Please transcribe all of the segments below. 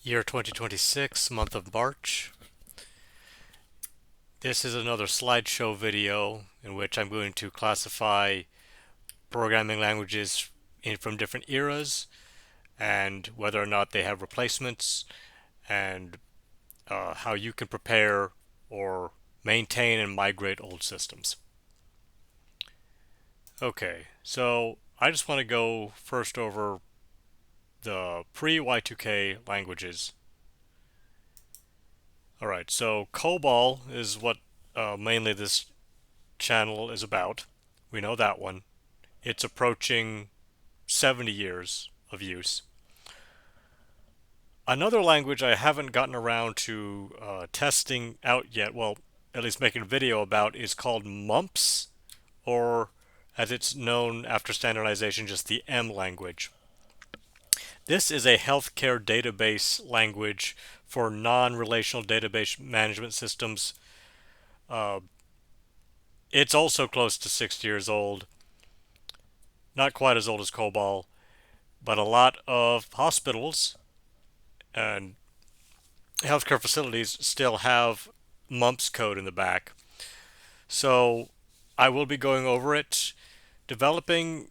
Year 2026, month of March. This is another slideshow video in which I'm going to classify programming languages from different eras and whether or not they have replacements and how you can prepare or maintain and migrate old systems. Okay, so I just want to go first over the pre-Y2K languages. Alright, so COBOL is what mainly this channel is about. We know that one. It's approaching 70 years of use. Another language I haven't gotten around to testing out yet, well, at least making a video about, is called MUMPS, or as it's known after standardization, just the M language. This is a healthcare database language for non-relational database management systems. Uh, it's also close to 60 years old. Not quite as old as COBOL, but a lot of hospitals and healthcare facilities still have mumps code in the back. So I will be going over it. Developing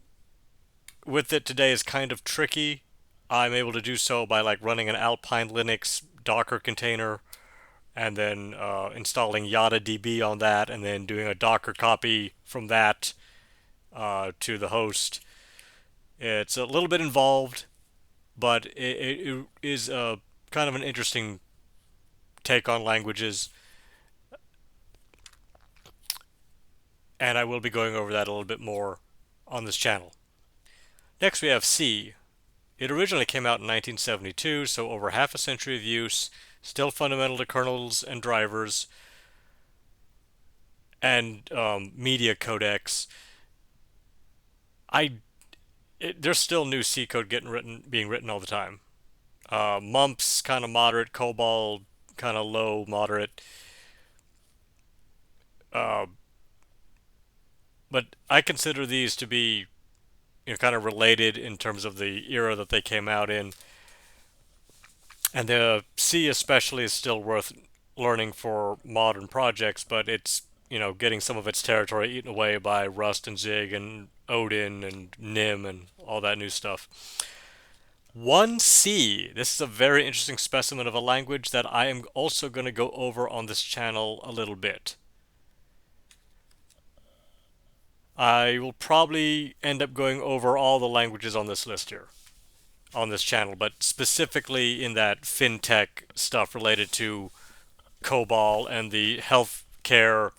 with it today is kind of tricky. I'm able to do so by like running an Alpine Linux Docker container and then installing YadaDB on that and then doing a Docker copy from that to the host. It's a little bit involved, but it is kind of an interesting take on languages, and I will be going over that a little bit more on this channel. Next, we have C. It originally came out in 1972, so over half a century of use, still fundamental to kernels and drivers and media codecs. There's still new C code being written all the time. Mumps kind of moderate, COBOL kind of low moderate. Uh, but I consider these to be kind of related in terms of the era that they came out in. And the C especially is still worth learning for modern projects, but it's getting some of its territory eaten away by Rust and Zig and Odin and Nim and all that new stuff. 1C. This is a very interesting specimen of a language that I am also going to go over on this channel a little bit. I will probably end up going over all the languages on this list here, on this channel, but specifically in that fintech stuff related to COBOL and the healthcare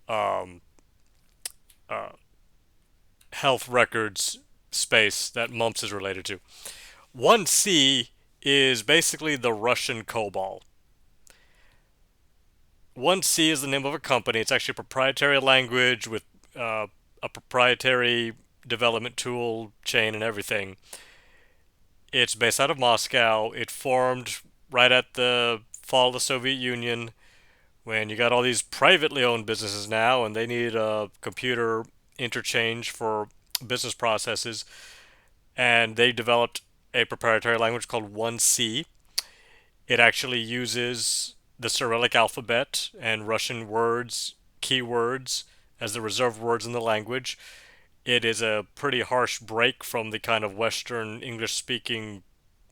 um, uh, health records space that MUMPS is related to. 1C is basically the Russian COBOL. 1C is the name of a company. It's actually a proprietary language with a proprietary development tool chain and everything. It's based out of Moscow. It formed right at the fall of the Soviet Union when you got all these privately owned businesses now and they need a computer interchange for business processes. And they developed a proprietary language called 1C. It actually uses the Cyrillic alphabet and Russian words, keywords, as the reserved words in the language. It is a pretty harsh break from the kind of Western English speaking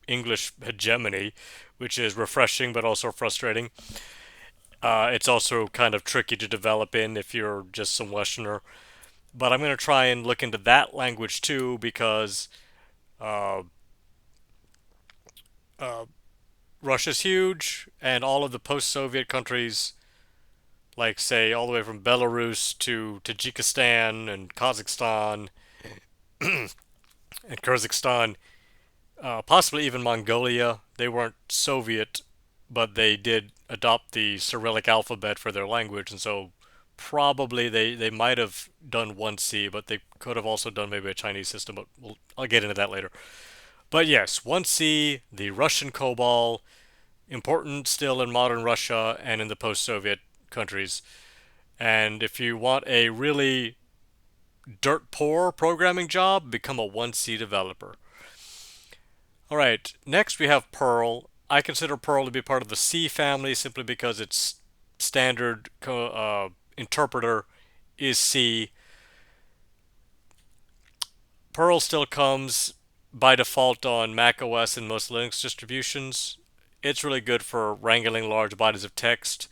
English hegemony, which is refreshing but also frustrating. It's also kind of tricky to develop in if you're just some Westerner. But I'm going to try and look into that language too because uh, uh, Russia's huge, and all of the post-Soviet countries, like say all the way from Belarus to Tajikistan and Kazakhstan and Kyrgyzstan, possibly even Mongolia, they weren't Soviet, but they did adopt the Cyrillic alphabet for their language, and so probably they might have done 1C, but they could have also done maybe a Chinese system, but I'll get into that later. But yes, 1C, the Russian COBOL, important still in modern Russia and in the post-Soviet countries. And if you want a really dirt poor programming job, become a 1C developer. All right, next we have Perl. I consider Perl to be part of the C family simply because its standard interpreter is C. Perl still comes by default on Mac OS and most Linux distributions. It's really good for wrangling large bodies of text,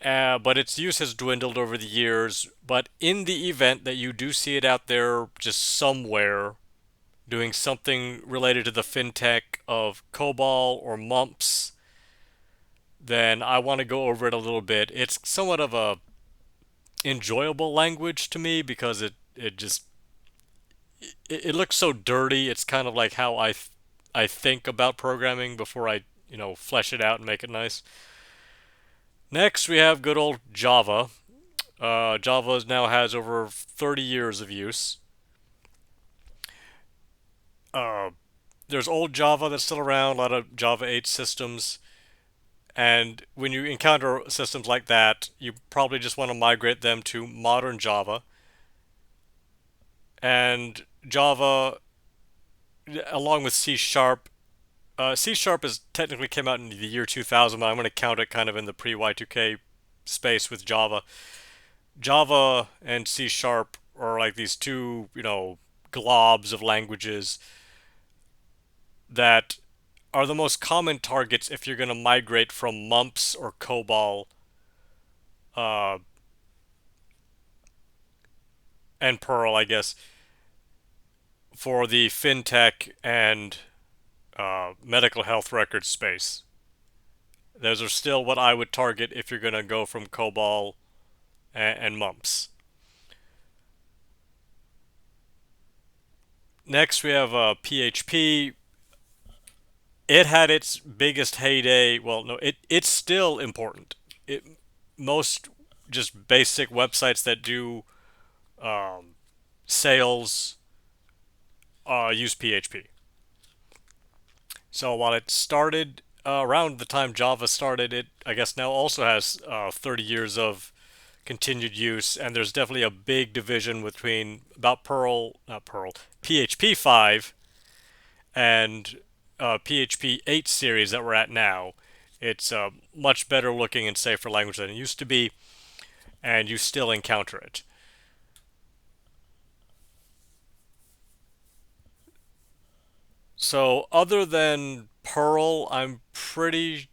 but its use has dwindled over the years. But in the event that you do see it out there just somewhere doing something related to the fintech of COBOL or mumps, then I want to go over it a little bit. It's somewhat of a enjoyable language to me because it looks so dirty. It's kind of like how I think about programming before I flesh it out and make it nice. Next, we have good old Java. Java now has over 30 years of use. Uh, there's old Java that's still around, a lot of Java 8 systems. And when you encounter systems like that, you probably just want to migrate them to modern Java. And Java, along with C Sharp, C Sharp is technically came out in the year 2000, but I'm going to count it kind of in the pre-Y2K space with Java. Java and C Sharp are like these two, globs of languages that are the most common targets if you're going to migrate from mumps or COBOL uh, and Perl, I guess, for the fintech and medical health record space. Those are still what I would target if you're going to go from COBOL and mumps. Next, we have PHP. It had its biggest heyday. Well, no, it's still important. It most just basic websites that do um, sales use PHP. So while it started around the time Java started, it I guess now also has 30 years of continued use, and there's definitely a big division between about not Perl, PHP 5 and PHP 8 series that we're at now. It's a much better looking and safer language than it used to be, and you still encounter it. So, other than Perl, I'm pretty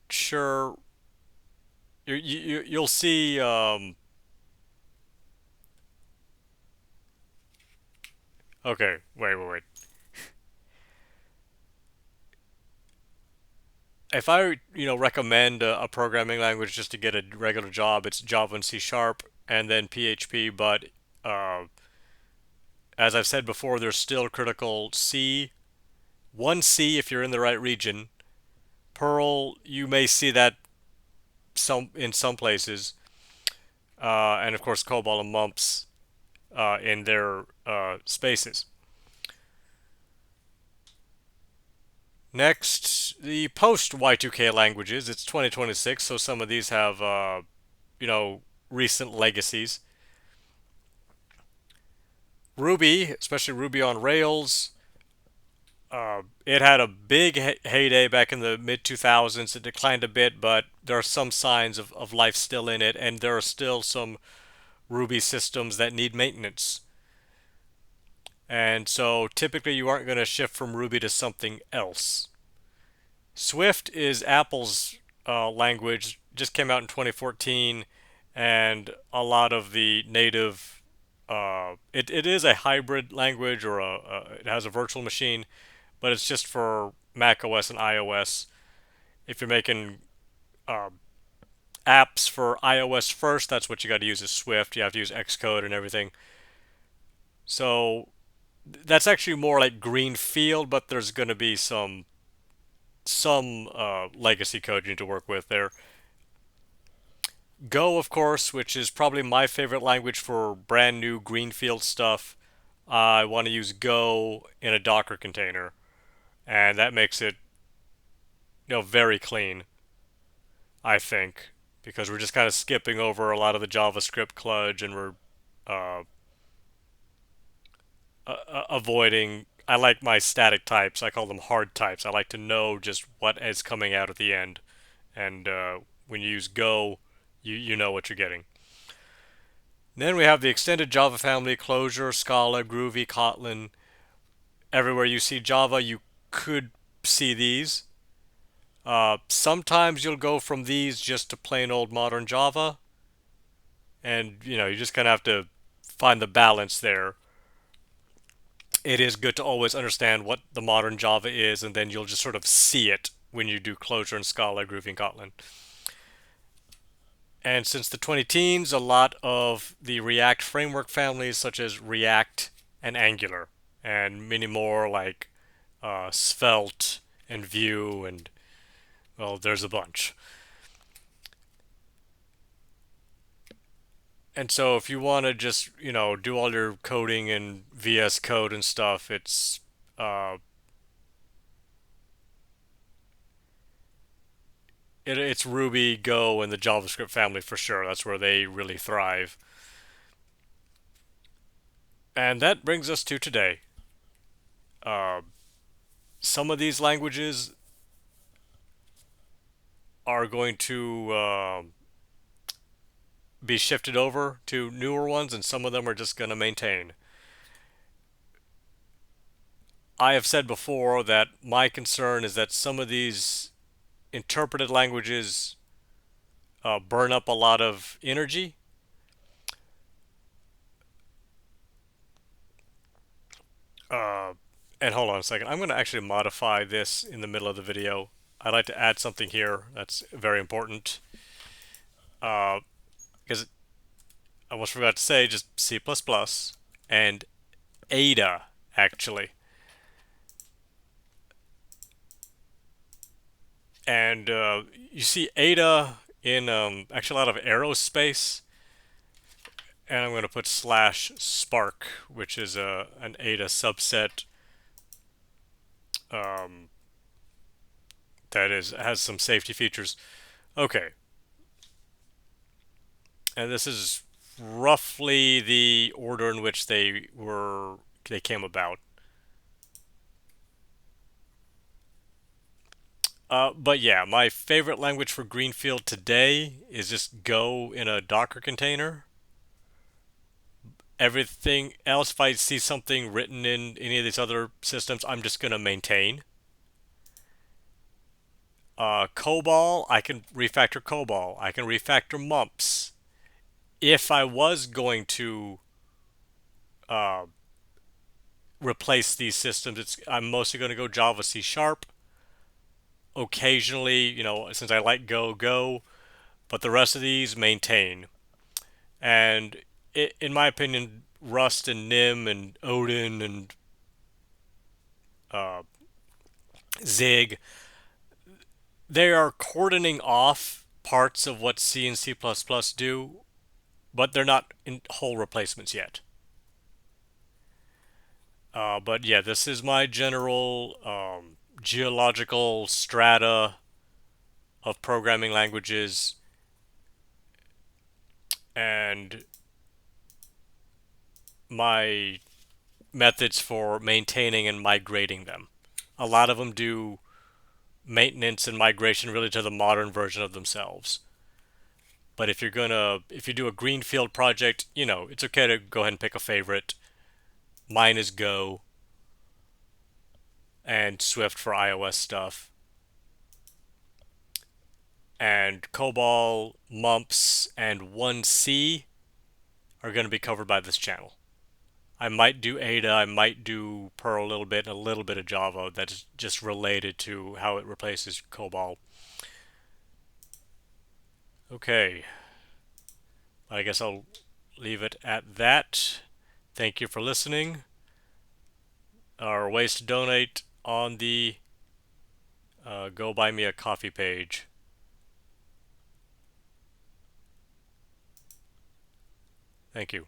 sure you'll see. Okay, wait. If I recommend a programming language just to get a regular job, it's Java and C Sharp, and then PHP. But uh, as I've said before, there's still critical C, one C if you're in the right region. Perl, you may see that in some places, and of course COBOL and mumps in their spaces. Next, the post Y2K languages. It's 2026, so some of these have you know recent legacies. Ruby, especially Ruby on Rails, it had a big heyday back in the mid 2000s. It declined a bit, but there are some signs of life still in it, and there are still some Ruby systems that need maintenance. And so typically you aren't going to shift from Ruby to something else. Swift is Apple's language, just came out in 2014, and a lot of the native. It is a hybrid language, or it has a virtual machine, but it's just for Mac OS and iOS. If you're making uh, apps for iOS first, that's what you got to use is Swift. You have to use Xcode and everything. So that's actually more like greenfield, but there's going to be some legacy code you need to work with there. Go, of course, which is probably my favorite language for brand new greenfield stuff. I want to use Go in a Docker container, and that makes it very clean, I think, because we're just kind of skipping over a lot of the JavaScript kludge, and we're uh, avoiding I like my static types. I call them hard types. I like to know just what is coming out at the end. And when you use Go, you know what you're getting. Then we have the extended Java family: Clojure, Scala, Groovy, Kotlin. Everywhere you see Java, you could see these. Sometimes you'll go from these just to plain old modern Java, and you just kind of have to find the balance there. It is good to always understand what the modern Java is, and then you'll just sort of see it when you do Clojure and Scala, Groovy, and Kotlin. And since the 20 teens, a lot of the React framework families, such as React and Angular, and many more like Svelte and Vue, and well, there's a bunch. And so if you want to just, do all your coding in VS Code and stuff, uh, it's Ruby, Go, and the JavaScript family for sure. That's where they really thrive. And that brings us to today. Uh, some of these languages are going to be shifted over to newer ones, and some of them are just going to maintain. I have said before that my concern is that some of these interpreted languages burn up a lot of energy. Uh, and hold on a second. I'm going to actually modify this in the middle of the video. I'd like to add something here that's very important. Because I almost forgot to say just C++ and Ada, actually. And you see Ada in actually a lot of aerospace. And I'm going to put slash Spark, which is an Ada subset um, that has some safety features. Okay, and this is roughly the order in which they came about. But yeah, my favorite language for Greenfield today is just Go in a Docker container. Everything else, if I see something written in any of these other systems, I'm just going to maintain. COBOL, I can refactor COBOL. I can refactor mumps. If I was going to uh, replace these systems, I'm mostly going to go Java C Sharp. Occasionally, since I like Go, but the rest of these maintain. And in my opinion, Rust and Nim and Odin and uh, Zig, they are cordoning off parts of what C and C++ do, but they're not in whole replacements yet. But yeah, this is my general geological strata of programming languages, and my methods for maintaining and migrating them. A lot of them do maintenance and migration really to the modern version of themselves. But if you do a greenfield project, it's okay to go ahead and pick a favorite. Mine is Go and Swift for iOS stuff. And COBOL, Mumps, and 1C are going to be covered by this channel. I might do Ada, I might do Perl a little bit, and a little bit of Java that's just related to how it replaces COBOL. Okay, I guess I'll leave it at that. Thank you for listening. Our ways to donate on the Go Buy Me a Coffee page. Thank you.